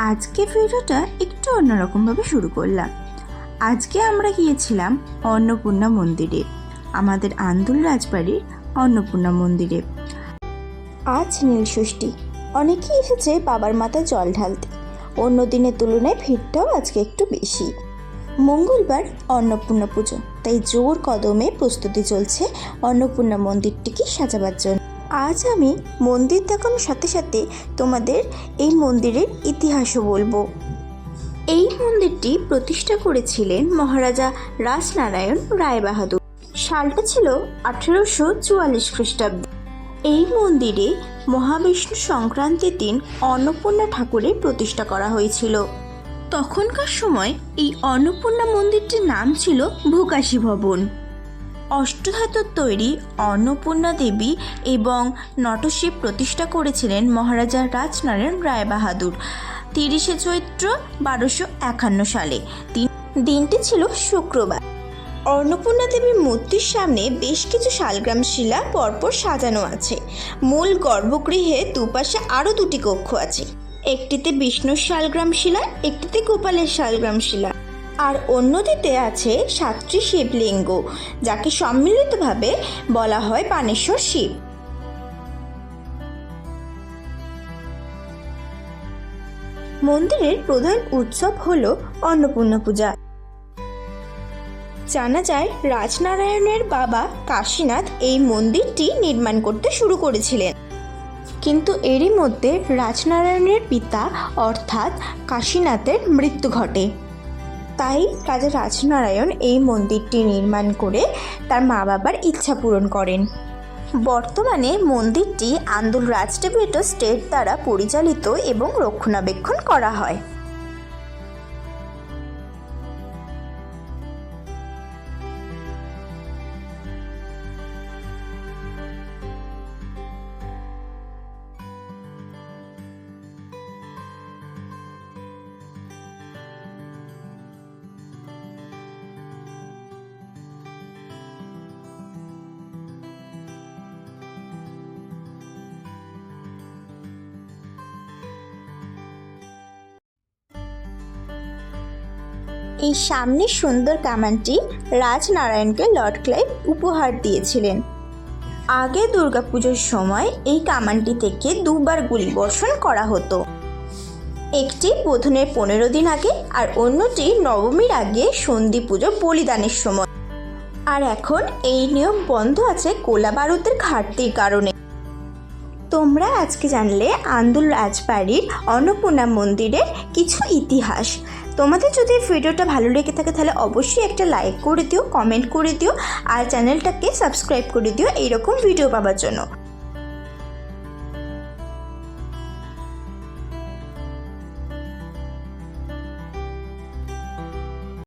আজকে ভিডিওটা একটু অন্যরকমভাবে শুরু করলাম। আজকে আমরা গিয়েছিলাম অন্নপূর্ণা মন্দিরে, আমাদের আন্দুল রাজবাড়ির অন্নপূর্ণা মন্দিরে। আজ নীলষষ্ঠী, অনেকেই এসেছে বাবার মাথায় জল ঢালতে। অন্য দিনের তুলনায় ভিড়টাও আজকে একটু বেশি। মঙ্গলবার অন্নপূর্ণা পুজো, তাই জোর কদমে প্রস্তুতি চলছে অন্নপূর্ণা মন্দিরটিকে সাজাবার জন্য। আজ আমি মন্দির দেখানোর সাথে সাথে তোমাদের এই মন্দিরের ইতিহাসও বলবো। এই মন্দিরটি প্রতিষ্ঠা করেছিলেন মহারাজা রাসনারায়ণ রায়বাহাদুর। সালটা ছিল 1844 খ্রিস্টাব্দে। এই মন্দিরে মহাবিষ্ণু সংক্রান্তির দিন অন্নপূর্ণা ঠাকুরের প্রতিষ্ঠা করা হয়েছিল। তখনকার সময় এই অন্নপূর্ণা মন্দিরটির নাম ছিল ভোকাশী ভবন। অষ্টধাতুর তৈরি অন্নপূর্ণা দেবী এবং নটশিব প্রতিষ্ঠা করেছিলেন মহারাজা রাজনারায়ণ রায়বাহাদুর 30শে চৈত্র 1251 সালে। দিনটি ছিল শুক্রবার। অন্নপূর্ণা দেবীর মূর্তির সামনে বেশ কিছু শালগ্রাম শিলা পরপর সাজানো আছে। মূল গর্ভগৃহে দুপাশে আরও দুটি কক্ষ আছে। একটিতে বিষ্ণুর শালগ্রাম শিলা, একটিতে গোপালের শালগ্রাম শিলা, আর অন্যটিতে আছে 7টি শিবলিঙ্গ, যাকে সম্মিলিতভাবে বলা হয় বানেশ্বর শিব। মন্দিরের প্রধান উৎসব হল অন্নপূর্ণা পূজা। জানা যায় রাজনারায়ণের বাবা কাশীনাথ এই মন্দিরটি নির্মাণ করতে শুরু করেছিলেন, কিন্তু এরই মধ্যে রাজনারায়ণের পিতা অর্থাৎ কাশীনাথের মৃত্যু ঘটে। তাই রাজা রাজনারায়ণ এই মন্দিরটি নির্মাণ করে তার মা বাবার ইচ্ছা পূরণ করেন। বর্তমানে মন্দিরটি আন্দুল রাজডেভিট স্টেট দ্বারা পরিচালিত এবং রক্ষণাবেক্ষণ করা হয়। এই সামনের সুন্দর কামানটি রাজনারায়ণকে লর্ড ক্লাইভ উপহার দিয়েছিলেন। আগে দুর্গাপুজোর সময় এই কামানটি থেকে দুবার গুলিবর্ষণ করা হতো। একটি বোধনের 15 দিন আগে আর অন্যটি নবমীর আগে সন্ধি পুজো বলিদানের সময়। আর এখন এই নিয়ম বন্ধ আছে গোলা বারুদের ঘাটতির কারণে। তোমরা আজকে জানলে আন্দুল রাজবাড়ির অন্নপূর্ণা মন্দিরের কিছু ইতিহাস। তোমাদের যদি ভিডিওটা ভালো লেগে থাকে তাহলে অবশ্যই একটা লাইক করে দিও, কমেন্ট করে দিও, আর চ্যানেলটাকে সাবস্ক্রাইব করে দিও এইরকম ভিডিও পাওয়ার জন্য।